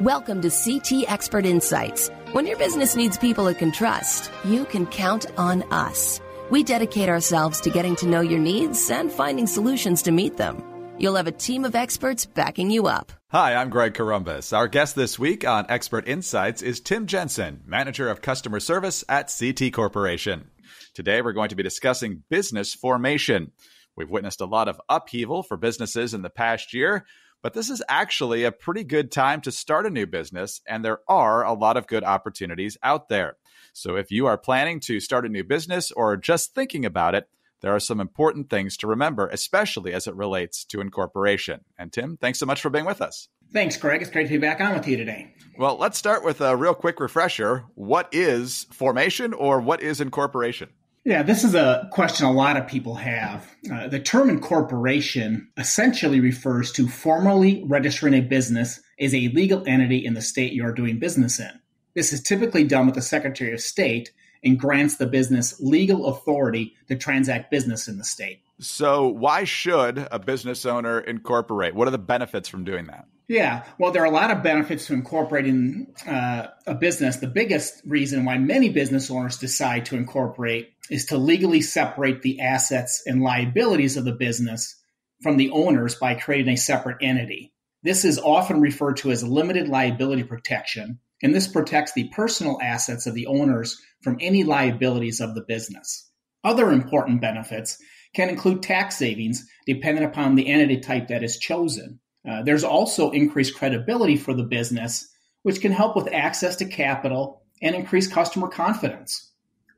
Welcome to CT Expert Insights. When your business needs people it can trust, you can count on us. We dedicate ourselves to getting to know your needs and finding solutions to meet them. You'll have a team of experts backing you up. Hi, I'm Greg Corombos. Our guest this week on Expert Insights is Tim Jensen, Manager of Customer Service at CT Corporation. Today, we're going to be discussing business formation. We've witnessed a lot of upheaval for businesses in the past year, but this is actually a pretty good time to start a new business, and there are a lot of good opportunities out there. So if you are planning to start a new business or just thinking about it, there are some important things to remember, especially as it relates to incorporation. And Tim, thanks so much for being with us. Thanks, Greg. It's great to be back on with you today. Well, let's start with a real quick refresher. What is formation or what is incorporation? Yeah, this is a question a lot of people have. The term incorporation essentially refers to formally registering a business as a legal entity in the state you are doing business in. This is typically done with the Secretary of State and grants the business legal authority to transact business in the state. So why should a business owner incorporate? What are the benefits from doing that? Yeah, well, there are a lot of benefits to incorporating a business. The biggest reason why many business owners decide to incorporate is to legally separate the assets and liabilities of the business from the owners by creating a separate entity. This is often referred to as limited liability protection, and this protects the personal assets of the owners from any liabilities of the business. Other important benefits can include tax savings depending upon the entity type that is chosen. There's also increased credibility for the business, which can help with access to capital and increase customer confidence.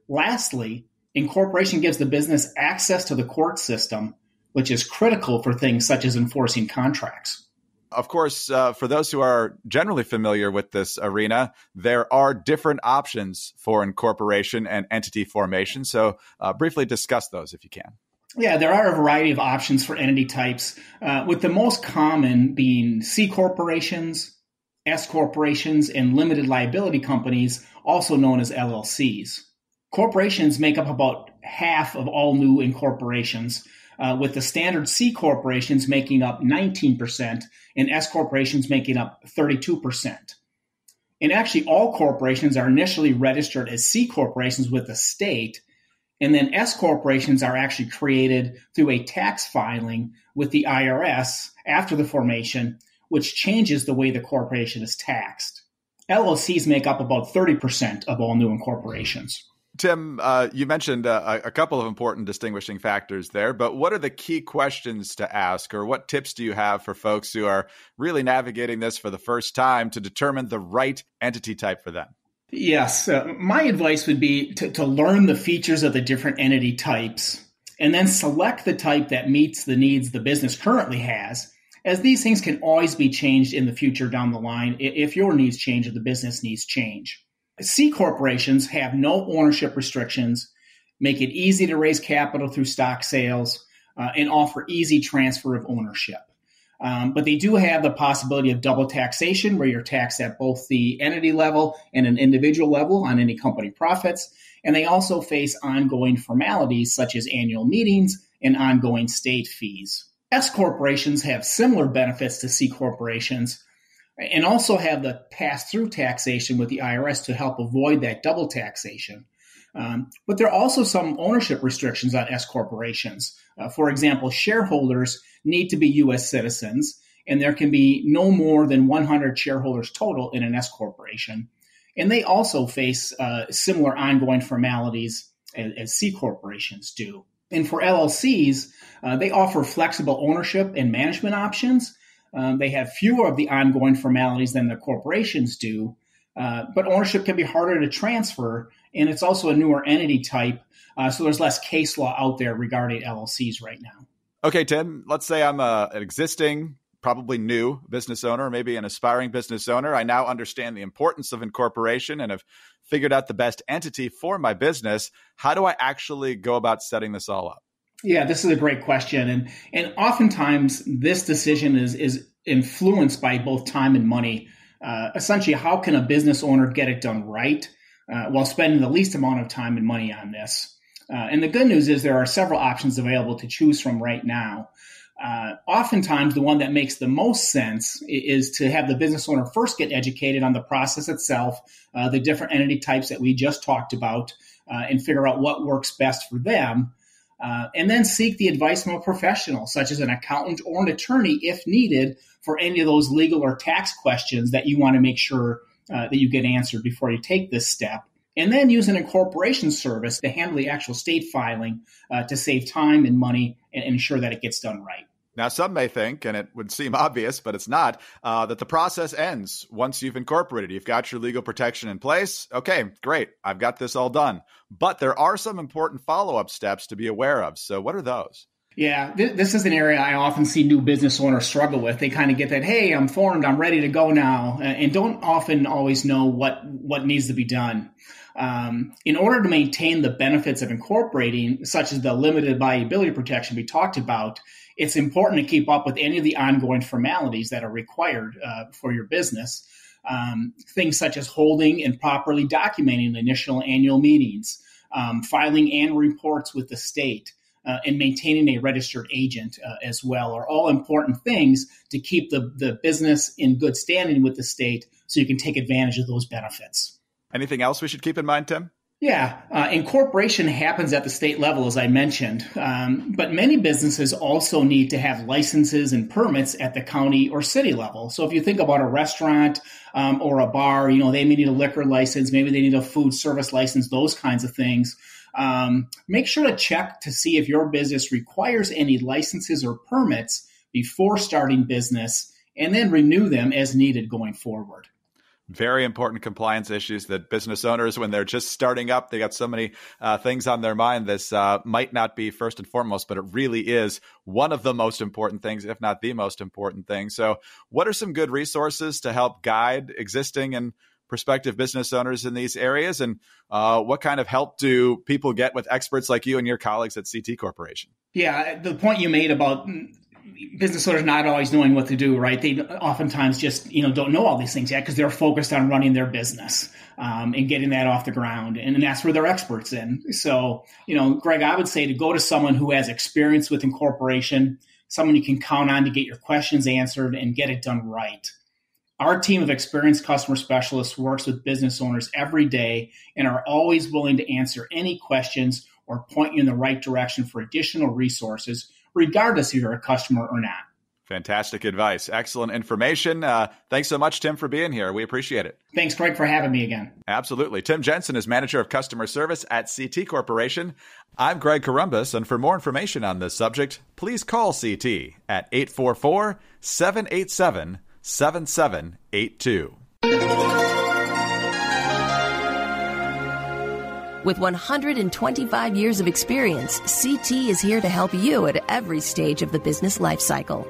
Lastly, incorporation gives the business access to the court system, which is critical for things such as enforcing contracts. Of course, for those who are generally familiar with this arena, there are different options for incorporation and entity formation. So briefly discuss those if you can. Yeah, there are a variety of options for entity types, with the most common being C corporations, S corporations, and limited liability companies, also known as LLCs. Corporations make up about half of all new incorporations, with the standard C corporations making up 19% and S corporations making up 32%. And actually, all corporations are initially registered as C corporations with the state, and then S corporations are actually created through a tax filing with the IRS after the formation, which changes the way the corporation is taxed. LLCs make up about 30% of all new incorporations. Tim, you mentioned a couple of important distinguishing factors there, but what are the key questions to ask, or what tips do you have for folks who are really navigating this for the first time to determine the right entity type for them? Yes. My advice would be to learn the features of the different entity types and then select the type that meets the needs the business currently has, as these things can always be changed in the future down the line if your needs change or the business needs change. C corporations have no ownership restrictions, make it easy to raise capital through stock sales, and offer easy transfer of ownership. But they do have the possibility of double taxation, where you're taxed at both the entity level and an individual level on any company profits. And they also face ongoing formalities such as annual meetings and ongoing state fees. S corporations have similar benefits to C corporations and also have the pass-through taxation with the IRS to help avoid that double taxation. But there are also some ownership restrictions on S corporations. For example, shareholders need to be U.S. citizens, and there can be no more than 100 shareholders total in an S corporation. And they also face similar ongoing formalities as C corporations do. And for LLCs, they offer flexible ownership and management options. They have fewer of the ongoing formalities than the corporations do, but ownership can be harder to transfer, and it's also a newer entity type, so there's less case law out there regarding LLCs right now. Okay, Tim, let's say I'm an existing, probably new business owner, maybe an aspiring business owner. I now understand the importance of incorporation and have figured out the best entity for my business. How do I actually go about setting this all up? Yeah, this is a great question. And oftentimes this decision is influenced by both time and money. Essentially, how can a business owner get it done right while spending the least amount of time and money on this? And the good news is there are several options available to choose from right now. Oftentimes, the one that makes the most sense is to have the business owner first get educated on the process itself, the different entity types that we just talked about, and figure out what works best for them. And then seek the advice from a professional, such as an accountant or an attorney, if needed, for any of those legal or tax questions that you want to make sure that you get answered before you take this step. And then use an incorporation service to handle the actual state filing to save time and money and ensure that it gets done right. Now, some may think, and it would seem obvious, but it's not, that the process ends once you've incorporated. You've got your legal protection in place. Okay, great. I've got this all done. But there are some important follow-up steps to be aware of. So what are those? Yeah, this is an area I often see new business owners struggle with. They kind of get that, hey, I'm formed, I'm ready to go now, and don't often always know what needs to be done. In order to maintain the benefits of incorporating, such as the limited liability protection we talked about, it's important to keep up with any of the ongoing formalities that are required for your business. Things such as holding and properly documenting the initial annual meetings, filing annual reports with the state, and maintaining a registered agent as well are all important things to keep the business in good standing with the state so you can take advantage of those benefits. Anything else we should keep in mind, Tim? Yeah, incorporation happens at the state level, as I mentioned, but many businesses also need to have licenses and permits at the county or city level. So if you think about a restaurant or a bar, they may need a liquor license, maybe they need a food service license, those kinds of things. Make sure to check to see if your business requires any licenses or permits before starting business, and then renew them as needed going forward. Very important compliance issues that business owners, when they're just starting up, they got so many things on their mind. This might not be first and foremost, but it really is one of the most important things, if not the most important thing. So what are some good resources to help guide existing and prospective business owners in these areas? And what kind of help do people get with experts like you and your colleagues at CT Corporation? Yeah, the point you made about business owners not always knowing what to do, right? They oftentimes just, don't know all these things yet because they're focused on running their business and getting that off the ground. And that's where they're experts in. So, Greg, I would say to go to someone who has experience with incorporation, someone you can count on to get your questions answered and get it done right. Our team of experienced customer specialists works with business owners every day and are always willing to answer any questions or point you in the right direction for additional resources, regardless if you're a customer or not. Fantastic advice. Excellent information. Thanks so much, Tim, for being here. We appreciate it. Thanks, Greg, for having me again. Absolutely. Tim Jensen is Manager of Customer Service at CT Corporation. I'm Greg Columbus, and for more information on this subject, please call CT at 844-787-7782. With 125 years of experience, CT is here to help you at every stage of the business life cycle.